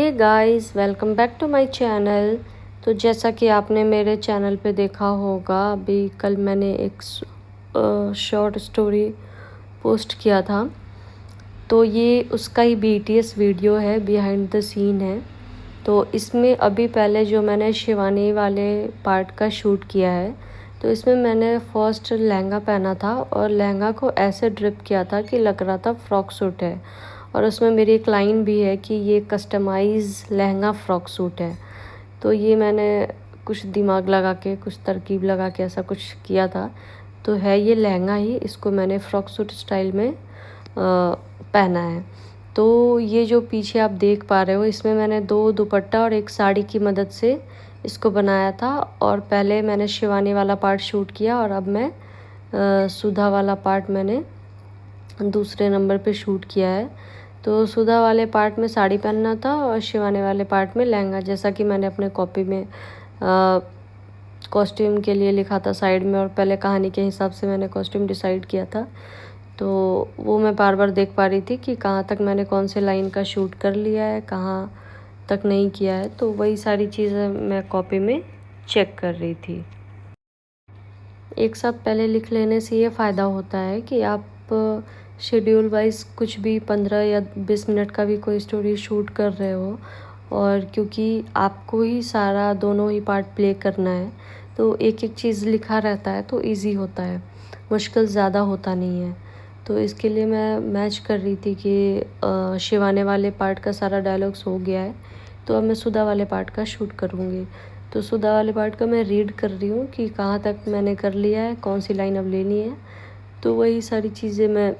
Hey guys, welcome back to my channel. तो जैसा कि आपने मेरे चैनल पे देखा होगा, अभी कल मैंने एक शॉर्ट स्टोरी पोस्ट किया था। तो ये उसका ही BTS वीडियो है, बिहाइंड द सीन है। तो इसमें अभी पहले जो मैंने शिवानी वाले पार्ट का शूट किया है, तो इसमें मैंने फर्स्ट लहंगा पहना था और लहंगा को ऐसे ड्रिप किया था कि लग रहा था फ्रॉक सूट है। और उसमें मेरी एक लाइन भी है कि ये कस्टमाइज लहंगा फ्रॉक सूट है। तो ये मैंने कुछ दिमाग लगा के, कुछ तरकीब लगा के ऐसा कुछ किया था। तो है ये लहंगा ही, इसको मैंने फ्रॉक सूट स्टाइल में पहना है। तो ये जो पीछे आप देख पा रहे हो, इसमें मैंने 2 दुपट्टा और एक साड़ी की मदद से इसको बनाया था। और पहले मैंने शिवानी वाला पार्ट शूट किया और अब मैं सुधा वाला पार्ट मैंने दूसरे नंबर पे शूट किया है। तो सुधा वाले पार्ट में साड़ी पहनना था और शिवानी वाले पार्ट में लहंगा, जैसा कि मैंने अपने कॉपी में कॉस्ट्यूम के लिए लिखा था साइड में, और पहले कहानी के हिसाब से मैंने कॉस्ट्यूम डिसाइड किया था। तो वो मैं बार बार देख पा रही थी कि कहाँ तक मैंने कौन से लाइन का शूट कर लिया है, कहाँ तक नहीं किया है। तो वही सारी चीज़ें मैं कॉपी में चेक कर रही थी। एक साथ पहले लिख लेने से ये फ़ायदा होता है कि आप शेड्यूल वाइज कुछ भी 15 या 20 मिनट का भी कोई स्टोरी शूट कर रहे हो, और क्योंकि आपको ही सारा दोनों ही पार्ट प्ले करना है, तो एक एक चीज़ लिखा रहता है तो इजी होता है, मुश्किल ज़्यादा होता नहीं है। तो इसके लिए मैं मैच कर रही थी कि शिवाने वाले पार्ट का सारा डायलॉग्स हो गया है, तो अब मैं सुधा वाले पार्ट का शूट करूँगी। तो सुधा वाले पार्ट का मैं रीड कर रही हूँ कि कहाँ तक मैंने कर लिया है, कौन सी लाइन अब लेनी है। तो वही सारी चीज़ें मैं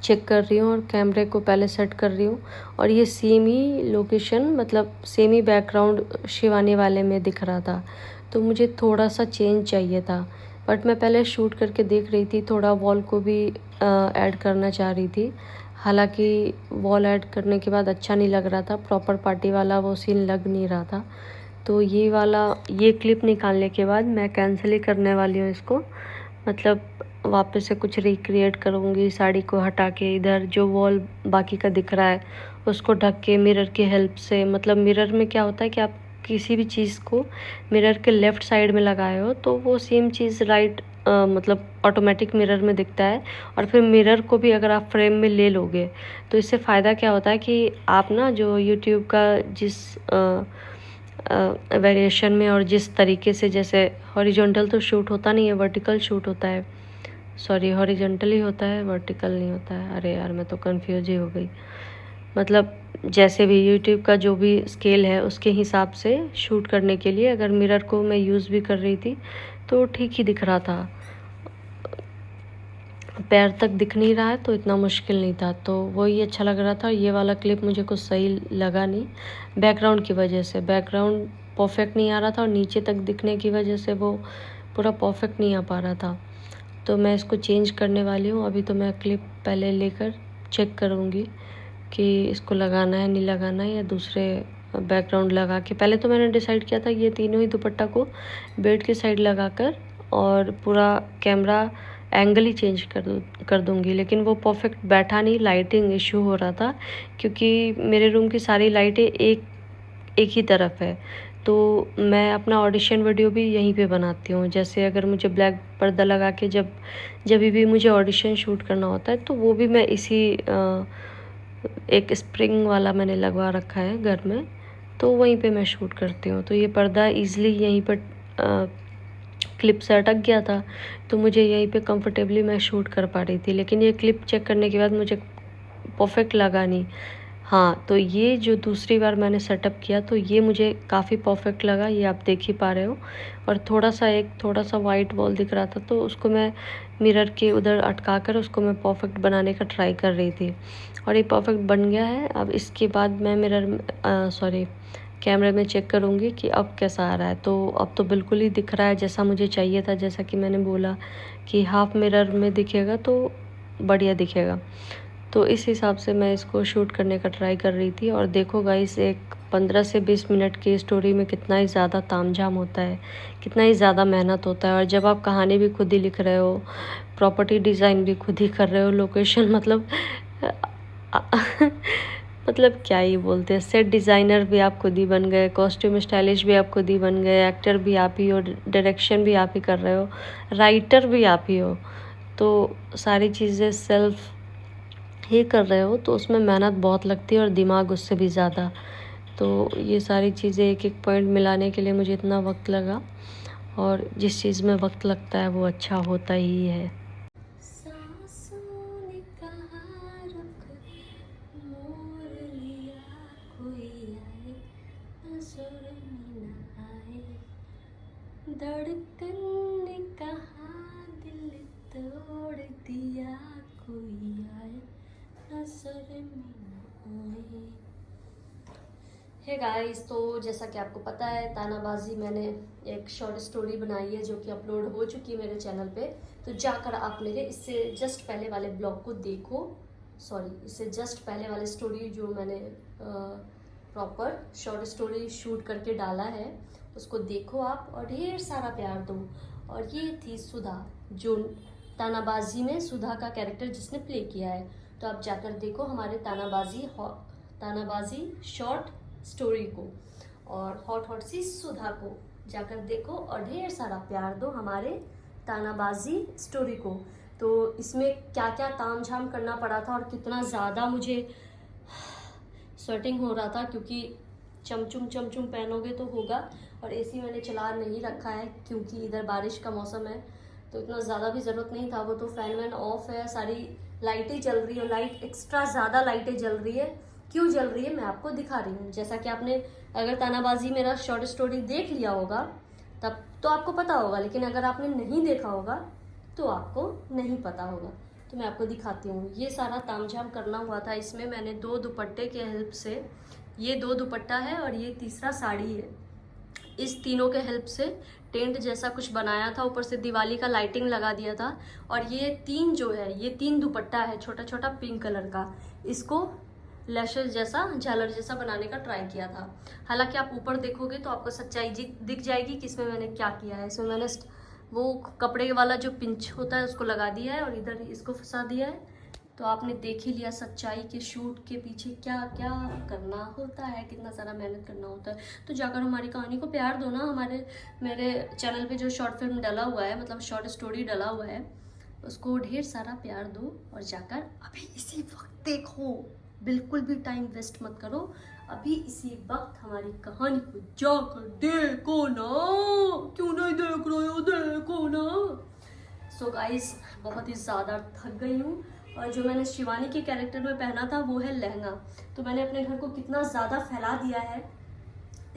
चेक कर रही हूँ और कैमरे को पहले सेट कर रही हूँ। और ये सेम ही लोकेशन, मतलब सेम ही बैकग्राउंड शिवानी वाले में दिख रहा था, तो मुझे थोड़ा सा चेंज चाहिए था। बट मैं पहले शूट करके देख रही थी, थोड़ा वॉल को भी ऐड करना चाह रही थी। हालांकि वॉल ऐड करने के बाद अच्छा नहीं लग रहा था, प्रॉपर पार्टी वाला वो सीन लग नहीं रहा था। तो ये क्लिप निकालने के बाद मैं कैंसिल ही करने वाली हूँ इसको। मतलब वापस से कुछ रिक्रिएट करूँगी, साड़ी को हटा के इधर जो वॉल बाकी का दिख रहा है उसको ढक के मिरर की हेल्प से। मतलब मिरर में क्या होता है कि आप किसी भी चीज़ को मिरर के लेफ़्ट साइड में लगाए हो तो वो सेम चीज़ राइट मतलब ऑटोमेटिक मिरर में दिखता है। और फिर मिरर को भी अगर आप फ्रेम में ले लोगे तो इससे फ़ायदा क्या होता है कि आप ना जो यूट्यूब का जिस वेरिएशन में और जिस तरीके से, जैसे हॉरिजॉन्टल तो शूट होता नहीं है, वर्टिकल शूट होता है। सॉरी, हॉरिजॉन्टल ही होता है, वर्टिकल नहीं होता है। अरे यार, मैं तो कंफ्यूज ही हो गई। मतलब जैसे भी यूट्यूब का जो भी स्केल है उसके हिसाब से शूट करने के लिए अगर मिरर को मैं यूज़ भी कर रही थी तो ठीक ही दिख रहा था, पैर तक दिख नहीं रहा है तो इतना मुश्किल नहीं था। तो वही अच्छा लग रहा था। ये वाला क्लिप मुझे कुछ सही लगा नहीं, बैकग्राउंड की वजह से। बैकग्राउंड परफेक्ट नहीं आ रहा था और नीचे तक दिखने की वजह से वो पूरा परफेक्ट नहीं आ पा रहा था। तो मैं इसको चेंज करने वाली हूँ। अभी तो मैं क्लिप पहले लेकर चेक करूँगी कि इसको लगाना है नहीं लगाना है, या दूसरे बैकग्राउंड लगा के। पहले तो मैंने डिसाइड किया था ये तीनों ही दुपट्टा को बेड की साइड लगाकर और पूरा कैमरा एंगल ही चेंज कर दूँगी, लेकिन वो परफेक्ट बैठा नहीं। लाइटिंग इशू हो रहा था क्योंकि मेरे रूम की सारी लाइटें एक ही तरफ है। तो मैं अपना ऑडिशन वीडियो भी यहीं पे बनाती हूँ। जैसे अगर मुझे ब्लैक पर्दा लगा के जब भी मुझे ऑडिशन शूट करना होता है तो वो भी मैं इसी एक स्प्रिंग वाला मैंने लगवा रखा है घर में, तो वहीं पे मैं शूट करती हूँ। तो ये पर्दा ईज़िली यहीं पर क्लिप से अटक गया था, तो मुझे यहीं पे कंफर्टेबली मैं शूट कर पा रही थी। लेकिन ये क्लिप चेक करने के बाद मुझे परफेक्ट लगा नहीं। हाँ, तो ये जो दूसरी बार मैंने सेटअप किया तो ये मुझे काफ़ी परफेक्ट लगा, ये आप देख ही पा रहे हो। और थोड़ा सा वाइट वॉल दिख रहा था तो उसको मैं मिरर के उधर अटका कर उसको मैं परफेक्ट बनाने का ट्राई कर रही थी, और ये परफेक्ट बन गया है। अब इसके बाद मैं कैमरे में चेक करूँगी कि अब कैसा आ रहा है। तो अब तो बिल्कुल ही दिख रहा है जैसा मुझे चाहिए था, जैसा कि मैंने बोला कि हाफ मिरर में दिखेगा तो बढ़िया दिखेगा। तो इस हिसाब से मैं इसको शूट करने का ट्राई कर रही थी। और देखो गाइस, एक 15 से 20 मिनट की स्टोरी में कितना ही ज़्यादा तामझाम होता है, कितना ही ज़्यादा मेहनत होता है। और जब आप कहानी भी खुद ही लिख रहे हो, प्रॉपर्टी डिज़ाइन भी खुद ही कर रहे हो, लोकेशन मतलब मतलब क्या ही बोलते हैं, सेट डिज़ाइनर भी आप खुद ही बन गए, कॉस्ट्यूम स्टाइलिश भी आप खुद ही बन गए, एक्टर भी आप ही हो, डायरेक्शन भी आप ही कर रहे हो, राइटर भी आप ही हो, तो सारी चीज़ें सेल्फ ही कर रहे हो, तो उसमें मेहनत बहुत लगती है और दिमाग उससे भी ज़्यादा। तो ये सारी चीज़ें एक एक पॉइंट मिलाने के लिए मुझे इतना वक्त लगा, और जिस चीज़ में वक्त लगता है वो अच्छा होता ही है। धड़कन ने कहा दिल तोड़ दिया, कोई आए नजर में न आए। हे गाइस, तो जैसा कि आपको पता है, तानाबाजी मैंने एक शॉर्ट स्टोरी बनाई है जो कि अपलोड हो चुकी है मेरे चैनल पे, तो जाकर आप मेरे इससे जस्ट पहले वाले ब्लॉग को देखो, सॉरी इससे जस्ट पहले वाले स्टोरी जो मैंने प्रॉपर शॉर्ट स्टोरी शूट करके डाला है उसको देखो आप, और ढेर सारा प्यार दो। और ये थी सुधा, जो तानाबाजी में सुधा का कैरेक्टर जिसने प्ले किया है, तो आप जाकर देखो हमारे तानाबाजी शॉर्ट स्टोरी को, और हॉट हॉट सी सुधा को जाकर देखो, और ढेर सारा प्यार दो हमारे तानाबाजी स्टोरी को। तो इसमें क्या क्या तामझाम करना पड़ा था और कितना ज़्यादा मुझे स्वेटिंग हो रहा था, क्योंकि चमचुम पहनोगे तो होगा, और एसी मैंने चला नहीं रखा है क्योंकि इधर बारिश का मौसम है, तो इतना ज़्यादा भी ज़रूरत नहीं था। वो तो फैन वैन ऑफ है, सारी लाइटें जल रही है, लाइट एक्स्ट्रा ज़्यादा लाइटें जल रही है। क्यों जल रही है मैं आपको दिखा रही हूँ। जैसा कि आपने अगर तानाबाजी मेरा शॉर्ट स्टोरी देख लिया होगा तब तो आपको पता होगा, लेकिन अगर आपने नहीं देखा होगा तो आपको नहीं पता होगा। तो मैं आपको दिखाती हूँ। ये सारा तामझाम करना हुआ था इसमें। मैंने 2 दुपट्टे के हेल्प से, ये 2 दुपट्टा है और ये तीसरा साड़ी है, इस तीनों के हेल्प से टेंट जैसा कुछ बनाया था, ऊपर से दिवाली का लाइटिंग लगा दिया था। और ये 3 जो है, ये 3 दुपट्टा है छोटा छोटा पिंक कलर का, इसको लैशेस जैसा, झालर जैसा बनाने का ट्राई किया था। हालांकि आप ऊपर देखोगे तो आपको सच्चाई दिख जाएगी कि इसमें मैंने क्या किया है। इसमें मैंने वो कपड़े वाला जो पिंच होता है उसको लगा दिया है और इधर इसको फंसा दिया है। तो आपने देख ही लिया सच्चाई के शूट के पीछे क्या क्या करना होता है, कितना सारा मेहनत करना होता है। तो जाकर हमारी कहानी को प्यार दो ना। मेरे चैनल पे जो शॉर्ट फिल्म डला हुआ है, मतलब शॉर्ट स्टोरी डला हुआ है, उसको ढेर सारा प्यार दो और जाकर अभी इसी वक्त देखो। बिल्कुल भी टाइम वेस्ट मत करो, अभी इसी वक्त हमारी कहानी को जाकर देखो ना। क्यों नहीं देख रहे हो, देखो ना। सो गाइस, बहुत ही ज़्यादा थक गई हूँ, और जो मैंने शिवानी के कैरेक्टर में पहना था वो है लहंगा। तो मैंने अपने घर को कितना ज़्यादा फैला दिया है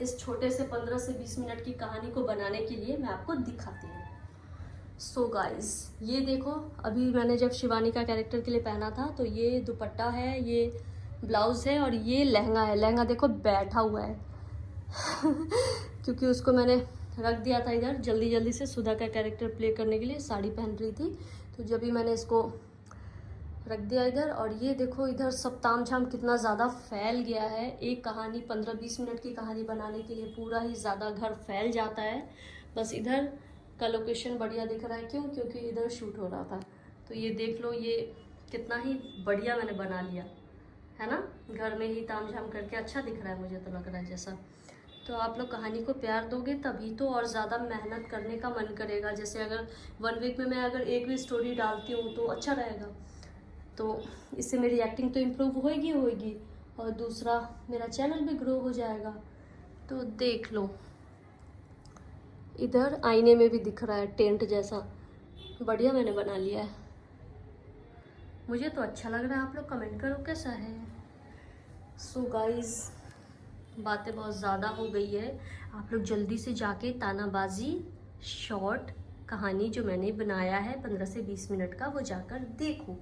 इस छोटे से 15 से 20 मिनट की कहानी को बनाने के लिए, मैं आपको दिखाती हूँ। सो गाइस, ये देखो, अभी मैंने जब शिवानी का कैरेक्टर के लिए पहना था तो ये दुपट्टा है, ये ब्लाउज़ है और ये लहंगा है। लहंगा देखो बैठा हुआ है क्योंकि उसको मैंने रख दिया था इधर जल्दी से सुधा का कैरेक्टर प्ले करने के लिए, साड़ी पहन रही थी, तो जब भी मैंने इसको रख दिया इधर। और ये देखो इधर सब तामझाम कितना ज़्यादा फैल गया है। एक कहानी 15-20 मिनट की कहानी बनाने के लिए पूरा ही ज़्यादा घर फैल जाता है। बस इधर का लोकेशन बढ़िया दिख रहा है, क्यों? क्योंकि इधर शूट हो रहा था। तो ये देख लो, ये कितना ही बढ़िया मैंने बना लिया है ना, घर में ही तामझाम करके। अच्छा दिख रहा है, मुझे तो लग रहा है जैसा। तो आप लोग कहानी को प्यार दोगे तभी तो और ज़्यादा मेहनत करने का मन करेगा। जैसे अगर 1 वीक में मैं अगर एक भी स्टोरी डालती हूँ तो अच्छा रहेगा, तो इससे मेरी एक्टिंग तो इम्प्रूव होएगी और दूसरा मेरा चैनल भी ग्रो हो जाएगा। तो देख लो, इधर आईने में भी दिख रहा है टेंट जैसा, बढ़िया मैंने बना लिया है। मुझे तो अच्छा लग रहा है, आप लोग कमेंट करो कैसा है। सो गाइज, बातें बहुत ज़्यादा हो गई है। आप लोग जल्दी से जाके तानाबाजी शॉर्ट कहानी जो मैंने बनाया है 15 से 20 मिनट का, वो जाकर देखो।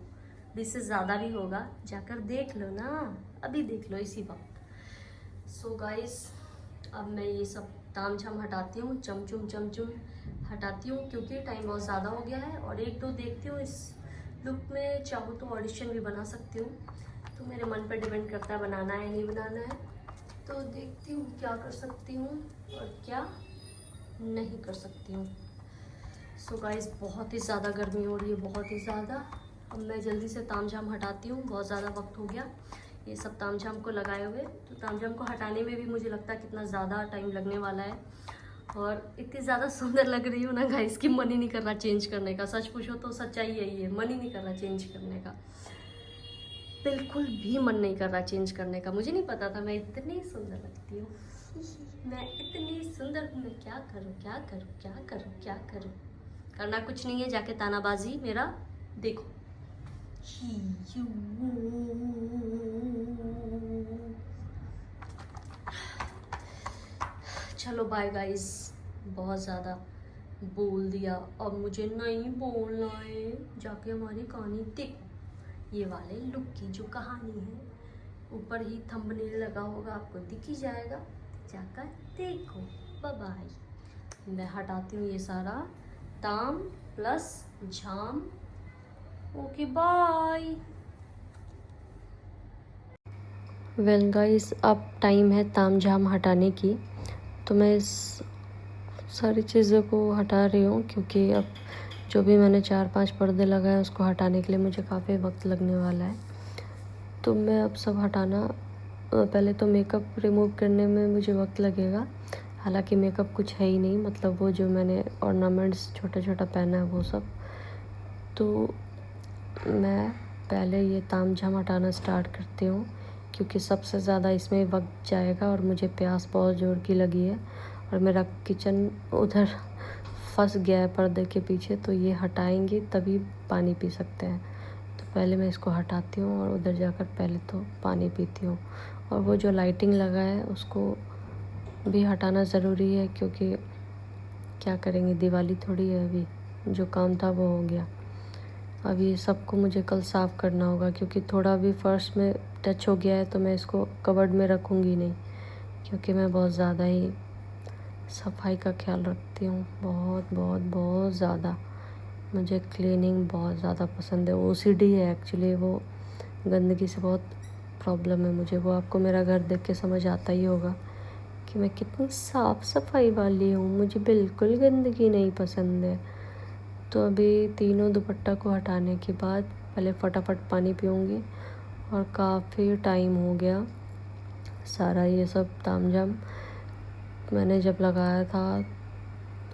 20 से ज़्यादा भी होगा, जाकर देख लो ना, अभी देख लो इसी वक्त। सो गाइस, अब मैं ये सब तामझाम हटाती हूँ, चमचुम हटाती हूँ, क्योंकि टाइम बहुत ज़्यादा हो गया है। और 1-2 देखती हूँ इस लुक में, चाहूँ तो ऑडिशन भी बना सकती हूँ, तो मेरे मन पर डिपेंड करता है बनाना है नहीं बनाना है। तो देखती हूँ क्या कर सकती हूँ और क्या नहीं कर सकती हूँ। सो गाइस, बहुत ही ज़्यादा गर्मी हो रही है, बहुत ही ज़्यादा। अब मैं जल्दी से तामझाम हटाती हूँ, बहुत ज़्यादा वक्त हो गया। ये सब तामझाम को लगाए हुए। तो तामझाम को हटाने में भी मुझे लगता है कितना ज़्यादा टाइम लगने वाला है, और इतनी ज़्यादा सुंदर लग रही हूँ ना गाइस कि मन ही नहीं कर रहा चेंज करने का। सच पूछो तो सच्चाई यही है, मन ही नहीं कर रहा चेंज करने का, बिल्कुल भी मन नहीं कर रहा चेंज करने का। मुझे नहीं पता था मैं इतनी सुंदर लगती हूँ, मैं इतनी सुंदर हूँ, मैं क्या करूँ क्या करूँ क्या करूँ क्या करूँ। करना कुछ नहीं है, जाके तानाबाजी मेरा देखो। चलो बाय गाइस, बहुत ज़्यादा बोल दिया, अब मुझे नहीं बोलना है। जाके हमारी कहानी देखो, ये वाले लुक की जो कहानी है, ऊपर ही थंबनेल लगा होगा, आपको दिख ही जाएगा, जाकर देखो। Bye bye. मैं हटाती हूँ ये सारा ताम प्लस झाम। Okay bye. वेल गाइस, अब टाइम है ताम झाम हटाने की। तो मैं इस सारी चीज़ों को हटा रही हूँ, क्योंकि अब जो भी मैंने 4-5 पर्दे लगाए उसको हटाने के लिए मुझे काफ़ी वक्त लगने वाला है। तो मैं अब सब हटाना, पहले तो मेकअप रिमूव करने में मुझे वक्त लगेगा। हालांकि मेकअप कुछ है ही नहीं, मतलब वो जो मैंने ऑर्नामेंट्स छोटा छोटा पहना है वो सब। तो मैं पहले ये तामझाम हटाना स्टार्ट करती हूँ, क्योंकि सबसे ज़्यादा इसमें वक्त जाएगा और मुझे प्यास बहुत ज़ोर की लगी है, और मेरा किचन उधर फंस गया है पर्दे के पीछे। तो ये हटाएंगे तभी पानी पी सकते हैं। तो पहले मैं इसको हटाती हूँ और उधर जाकर पहले तो पानी पीती हूँ। और वो जो लाइटिंग लगा है उसको भी हटाना ज़रूरी है, क्योंकि क्या करेंगे, दिवाली थोड़ी है, अभी जो काम था वो हो गया। अब ये सबको मुझे कल साफ़ करना होगा, क्योंकि थोड़ा भी फर्श में टच हो गया है तो मैं इसको कबर्ड में रखूँगी नहीं, क्योंकि मैं बहुत ज़्यादा ही सफाई का ख्याल रखती हूँ, बहुत बहुत बहुत ज़्यादा। मुझे क्लीनिंग बहुत ज़्यादा पसंद है, OCD है एक्चुअली, वो गंदगी से बहुत प्रॉब्लम है मुझे। वो आपको मेरा घर देख के समझ आता ही होगा कि मैं कितनी साफ़ सफाई वाली हूँ, मुझे बिल्कुल गंदगी नहीं पसंद है। तो अभी तीनों दुपट्टा को हटाने के बाद पहले फटाफट पानी पीऊँगी, और काफ़ी टाइम हो गया सारा ये सब तामझाम मैंने जब लगाया था,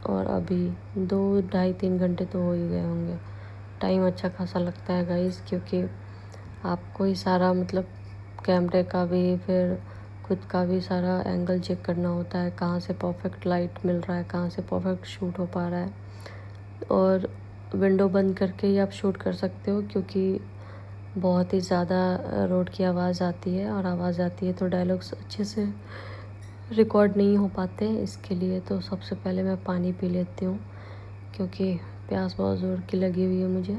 और अभी 2-2.5-3 घंटे तो हो ही गए होंगे। टाइम अच्छा खासा लगता है गाइस, क्योंकि आपको ही सारा मतलब कैमरे का भी, फिर खुद का भी सारा एंगल चेक करना होता है, कहाँ से परफेक्ट लाइट मिल रहा है, कहाँ से परफेक्ट शूट हो पा रहा है। और विंडो बंद करके ही आप शूट कर सकते हो, क्योंकि बहुत ही ज़्यादा रोड की आवाज़ आती है, और आवाज़ आती है तो डायलॉग्स अच्छे से रिकॉर्ड नहीं हो पाते। इसके लिए तो सबसे पहले मैं पानी पी लेती हूँ, क्योंकि प्यास बहुत ज़ोर की लगी हुई है मुझे।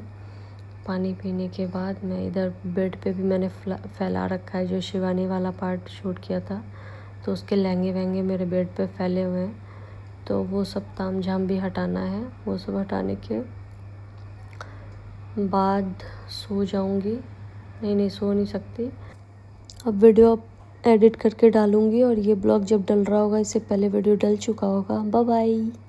पानी पीने के बाद मैं इधर बेड पे भी मैंने फैला रखा है, जो शिवानी वाला पार्ट शूट किया था, तो उसके लहंगे वहंगे मेरे बेड पे फैले हुए हैं। तो वो सब तामझाम भी हटाना है। वो सब हटाने के बाद सो जाऊंगी। नहीं सो नहीं सकती, अब वीडियो एडिट करके डालूंगी, और ये ब्लॉग जब डल रहा होगा इससे पहले वीडियो डल चुका होगा। Bye bye.